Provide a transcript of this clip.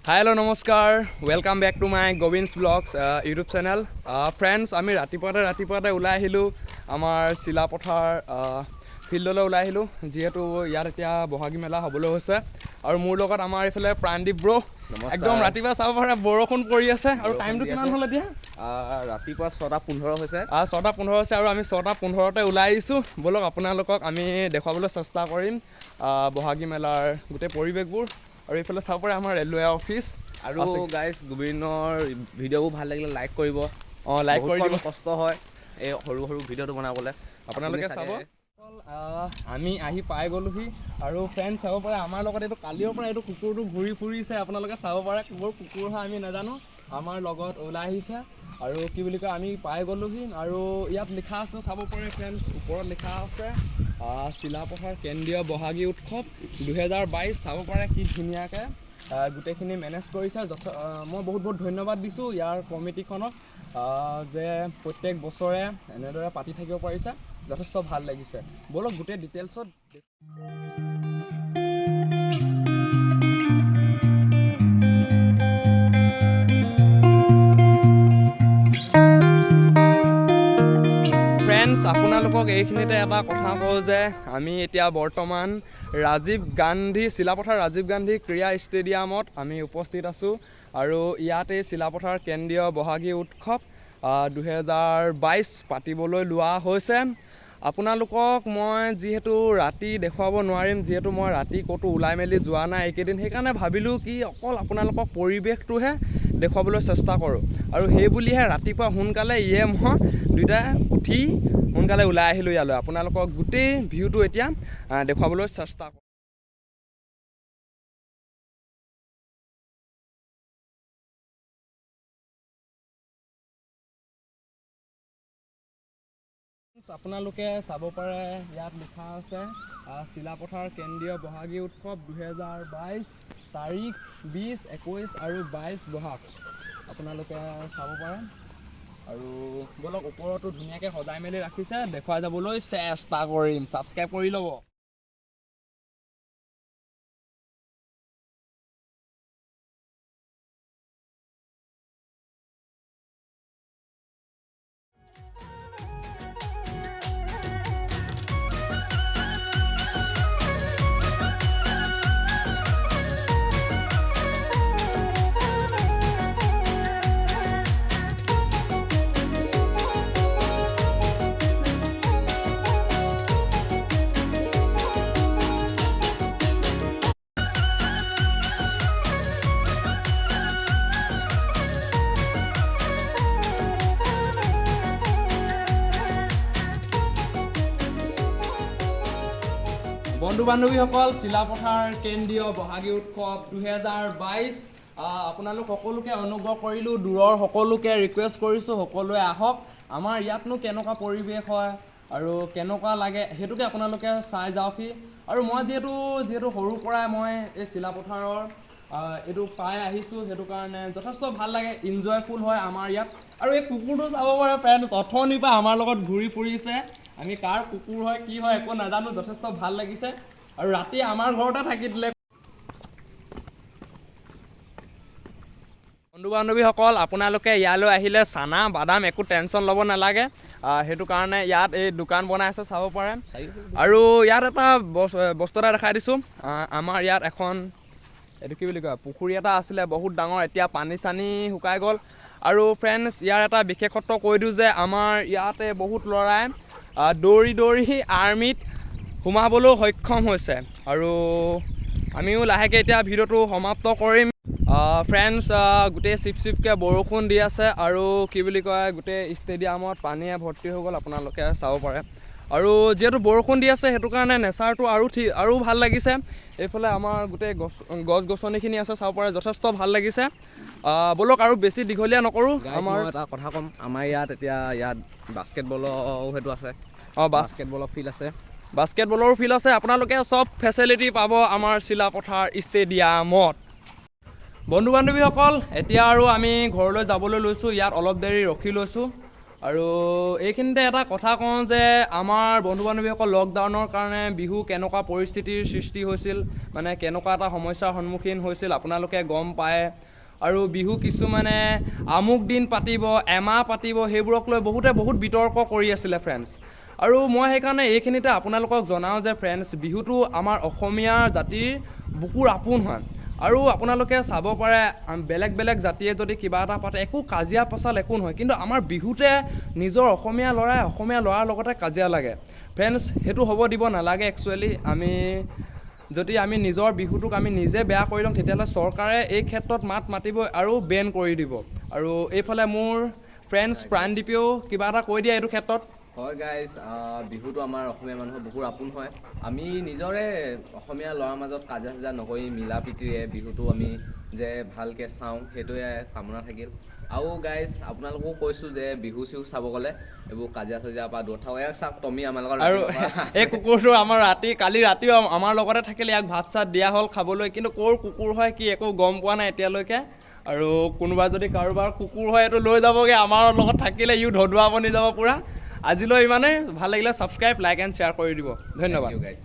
Hello, namaskar. Welcome back to my Gobin's Vlogs YouTube channel. Friends, আমি ৰাতিপুৱাতে ওলাই আহিলোঁ আমাৰ Silapathar ফিল্ডলৈ ওলাই আহিলোঁ যিহেতু ইয়াত এতিয়া বহাগী মেলা হ'বলৈ হৈছে আৰু মোৰ লগত আমাৰ ইফালে প্ৰাণদীপ ব্ৰ একদম ৰাতিপুৱা চাব পাৰে বৰষুণ পৰি আছে আৰু টাইমটো কিমান হ'ল এতিয়া ৰাতিপুৱা 6:15 হৈছে 6:15 হৈছে আৰু আমি 6:15তে ওলাই আহিছোঁ বলক আপোনালোকক আমি দেখুৱাবলৈ চেষ্টা কৰিম বহাগী মেলাৰ গোটেই পৰিৱেশবোৰ আৰু এইফালে চাব পাৰে আমাৰ ৰেলৱে অফিচ আৰু গাইজ গোবিনৰ ভিডিঅ'বোৰ ভাল লাগিলে লাইক কৰিব লাইক কৰি দিব কষ্ট হয় এই সৰু ভিডিঅ'টো বনাবলৈ আপোনালোকে চাব আমি আহি পাই গ'লোহি আৰু ফ্ৰেণ্ড চাব পাৰে আমাৰ লগত এইটো কালিৰ পৰা এইটো কুকুৰটো ঘূৰি ফুৰিছে আপোনালোকে চাব পাৰে কুকুৰ হয় আমি নাজানো আমাৰ লগত ওলাই আহিছে আৰু কি বুলি কয় আমি পাই গ'লোহি আৰু ইয়াত লিখা আছে চাব পাৰে ফ্ৰেণ্ডছ ওপৰত লিখা আছে চিলাপথাৰ কেন্দ্ৰীয় বহাগী উৎসৱ 2022 চাব পাৰে কি ধুনীয়াকৈ গোটেইখিনি মেনেজ কৰিছে মই বহুত ধন্যবাদ দিছোঁ ইয়াৰ কমিটিখনক যে প্ৰত্যেক বছৰে এনেদৰে পাতি থাকিব পাৰিছে যথেষ্ট ভাল লাগিছে বলক গোটেই ডিটেইলছত ফ্ৰেণ্ডছ আপোনালোকক এইখিনিতে এটা কথা কওঁ যে আমি এতিয়া বৰ্তমান চিলাপথাৰ ৰাজীৱ গান্ধী ক্ৰীড়া ষ্টেডিয়ামত আমি উপস্থিত আছোঁ আৰু ইয়াতে চিলাপথাৰ কেন্দ্ৰীয় বহাগী উৎসৱ 2022 পাতিবলৈ লোৱা হৈছে আপোনালোকক মই যিহেতু ৰাতি দেখুৱাব নোৱাৰিম যিহেতু মই ৰাতি ক'তো ওলাই মেলি যোৱা নাই এইকেইদিন সেইকাৰণে ভাবিলোঁ কি অকল আপোনালোকক পৰিৱেশটোহে দেখুৱাবলৈ চেষ্টা কৰোঁ আৰু সেই বুলিহে ৰাতিপুৱা সোনকালে মই দুইটা উঠি সোনকালে ওলাই আহিলোঁ ইয়ালৈ আপোনালোকক গোটেই ভিউটো এতিয়া দেখুৱাবলৈ চেষ্টা কৰোঁ আপোনালোকে চাব পাৰে ইয়াত লিখা আছে চিলাপথাৰ কেন্দ্ৰীয় বহাগী উৎসৱ 2022 তাৰিখ 20, 21 আৰু 22 বহাগ আপোনালোকে চাব পাৰে আৰু বলক ওপৰতো ধুনীয়াকৈ সজাই মেলি ৰাখিছে দেখুৱাই যাবলৈ চেষ্টা কৰিম ছাবস্ক্ৰাইব কৰি ল'ব বন্ধু বান্ধৱীসকল চিলাপথাৰ কেন্দ্ৰীয় বহাগী উৎসৱ 2022 আপোনালোক সকলোকে অনুগ্ৰহ কৰিলোঁ দূৰৰ সকলোকে ৰিকুৱেষ্ট কৰিছোঁ সকলোৱে আহক আমাৰ ইয়াতনো কেনেকুৱা পৰিৱেশ হয় আৰু কেনেকুৱা লাগে সেইটোকে আপোনালোকে চাই যাওকহি আৰু মই যিহেতু সৰুৰ পৰাই মই এই চিলাপথাৰৰ এইটো পাই আহিছোঁ সেইটো কাৰণে যথেষ্ট ভাল লাগে ইনজয়ফুল হয় আমাৰ ইয়াত আৰু এই কুকুৰটো চাব পাৰে ফ্ৰেণ্ডছ অথনিৰ পৰা আমাৰ লগত ঘূৰি ফুৰিছে আমি কাৰ কুকুৰ হয় কি হয় একো নাজানো যথেষ্ট ভাল লাগিছে আৰু ৰাতি আমাৰ ঘৰতে থাকি দিলে বন্ধু বান্ধৱীসকল আপোনালোকে ইয়ালৈ আহিলে চানা বাদাম একো টেনশ্যন ল'ব নালাগে সেইটো কাৰণে ইয়াত এই দোকান বনাই আছে চাব পাৰে আৰু ইয়াত এটা বস্তু এটা দেখাই দিছোঁ আমাৰ ইয়াত এখন এইটো কি বুলি কয় পুখুৰী এটা আছিলে বহুত ডাঙৰ এতিয়া পানী চানী শুকাই গ'ল আৰু ফ্ৰেণ্ডছ ইয়াৰ এটা বিশেষত্ব কৈ দিওঁ যে আমাৰ ইয়াতে বহুত ল'ৰাই দৌৰি আৰ্মিত সোমাবলৈ সক্ষম হৈছে আৰু আমিও লাহেকৈ এতিয়া ভিডিঅ'টো সমাপ্ত কৰিম ফ্ৰেণ্ডছ গোটেই চিপকৈ বৰষুণ দি আছে আৰু কি বুলি কয় গোটেই ষ্টেডিয়ামত পানীয়ে ভৰ্তি হৈ গ'ল আপোনালোকে চাব পাৰে আৰু যিহেতু বৰষুণ দি আছে সেইটো কাৰণে নেচাৰটো আৰু ভাল লাগিছে এইফালে আমাৰ গোটেই গছ গছনিখিনি আছে চাব পাৰে যথেষ্ট ভাল লাগিছে বলক আৰু বেছি দীঘলীয়া নকৰোঁ আমাৰ এটা কথা ক'ম আমাৰ ইয়াত বাস্কেটবলৰ সেইটো আছে বাস্কেটবলৰো ফিল্ড আছে আপোনালোকে চব ফেচিলিটি পাব আমাৰ চিলাপথাৰ ষ্টেডিয়ামত বন্ধু বান্ধৱীসকল এতিয়া আৰু আমি ঘৰলৈ যাবলৈ লৈছোঁ ইয়াত অলপ দেৰি ৰখি লৈছোঁ আৰু এইখিনিতে এটা কথা কওঁ যে আমাৰ বন্ধু বান্ধৱীসকল লকডাউনৰ কাৰণে বিহু কেনেকুৱা পৰিস্থিতিৰ সৃষ্টি হৈছিল, মানে কেনেকুৱা এটা সমস্যাৰ সন্মুখীন হৈছিল আপোনালোকে গম পায়। আৰু বিহু কিছুমানে আমুক দিন পাতিব, এমাহ পাতিব, সেইবোৰক লৈ বহুত বিতৰ্ক কৰি আছিলে ফ্ৰেণ্ডছ। আৰু মই সেইকাৰণে এইখিনিতে আপোনালোকক জনাওঁ যে ফ্ৰেণ্ডছ, বিহুটো আমাৰ অসমীয়া জাতিৰ বুকুৰ আপোন হয়। আৰু আপোনালোকে চাব পাৰে বেলেগ জাতিয়ে যদি কিবা এটা পাতে একো কাজিয়া পেচাল একো নহয়, কিন্তু আমাৰ বিহুতে নিজৰ অসমীয়া ল'ৰাৰ লগতে কাজিয়া লাগে। ফ্ৰেণ্ডছ, সেইটো হ'ব দিব নালাগে একচুৱেলি। যদি আমি নিজৰ বিহুটোক আমি নিজে বেয়া কৰি লওঁ, তেতিয়াহ'লে চৰকাৰে এই ক্ষেত্ৰত মাত মাতিব আৰু বেন কৰি দিব। আৰু এইফালে মোৰ ফ্ৰেণ্ডছ প্ৰাণদীপেও কিবা এটা কৈ দিয়ে এইটো ক্ষেত্ৰত। হয় গাইজ, বিহুটো আমাৰ অসমীয়া মানুহৰ বুকুৰ আপোন হয়। আমি নিজৰে অসমীয়া ল'ৰাৰ মাজত কাজিয়া চাজিয়া নকৰি মিলা প্ৰীতিৰে বিহুটো আমি যে ভালকৈ চাওঁ, সেইটোৱে কামনা থাকিল। আৰু গাইজ আপোনালোককো কৈছোঁ যে বিহু চিহু চাব গ'লে এইবোৰ কাজিয়া চাজিয়াৰ পৰা দূৰত থাকক। চাওক টমি আমাৰ লগত আৰু এই কুকুৰটো আমাৰ কালি ৰাতিও আমাৰ লগতে থাকিলে, ইয়াক ভাত চাত দিয়া হ'ল খাবলৈ, কিন্তু ক'ৰ কুকুৰ হয় কি একো গম পোৱা নাই এতিয়ালৈকে। আৰু কোনোবা যদি কাৰোবাৰ কুকুৰ হয় এইটো লৈ যাবগৈ, আমাৰ লগত থাকিলে ইও ধদুৱা বনি যাব পূৰা। আজিলৈ ইমানেই, ভাল লাগিলে ছাবস্ক্ৰাইব, লাইক এণ্ড শ্বেয়াৰ কৰি দিব। ধন্যবাদ। গাইজ।